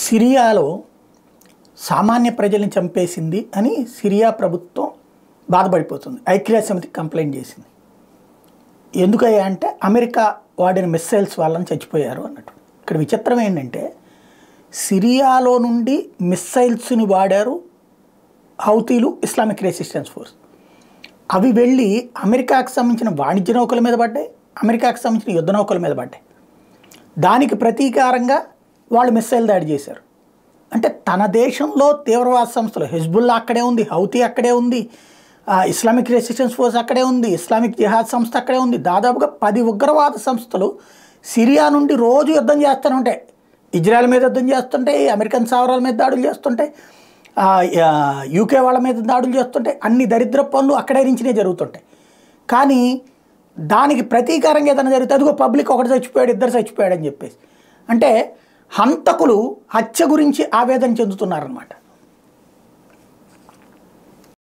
సిరియాలో సామాన్య ప్రజల్ని చంపేసింది అని సిరియా ప్రభుత్వం బాధపడిపోతుంది. ఐక్యరాజ్యసమితికి కంప్లైంట్ చేసింది. ఎందుకయ్యా అంటే అమెరికా వాడిన మిస్సైల్స్ వాళ్ళని చచ్చిపోయారు అన్నట్టు. ఇక్కడ విచిత్రం ఏంటంటే సిరియాలో నుండి మిస్సైల్స్ని వాడారు హౌతీలు, ఇస్లామిక్ రెసిస్టెన్స్ ఫోర్స్. అవి వెళ్ళి అమెరికాకు సంబంధించిన వాణిజ్య నౌకల మీద పడ్డాయి, అమెరికాకు సంబంధించిన యుద్ధ నౌకల మీద పడ్డాయి. దానికి ప్రతీకారంగా వాళ్ళు మిస్సైల్ దాడి చేశారు. అంటే తన దేశంలో తీవ్రవాద సంస్థలు హెజ్బుల్లా అక్కడే ఉంది, హౌతీ అక్కడే ఉంది, ఇస్లామిక్ రెసిస్టెన్స్ ఫోర్స్ అక్కడే ఉంది, ఇస్లామిక్ జిహాద్ సంస్థ అక్కడే ఉంది. దాదాపుగా 10 ఉగ్రవాద సంస్థలు సిరియా నుండి రోజు యుద్ధం చేస్తూనే ఉంటాయి. ఇజ్రాయెల్ మీద యుద్ధం చేస్తుంటాయి, అమెరికన్ స్థావరాల మీద దాడులు చేస్తుంటాయి, యూకే వాళ్ళ మీద దాడులు చేస్తుంటాయి. అన్ని దరిద్ర పనులు అక్కడే నుంచినే జరుగుతుంటాయి. కానీ దానికి ప్రతీకారంగా ఏదైనా జరిగితే అదిగో పబ్లిక్ ఒకటి చచ్చిపోయాడు, 2 చచ్చిపోయాడు అని చెప్పేసి, అంటే హంతకులు హత్య గురించి ఆవేదన చెందుతున్నారన్నమాట.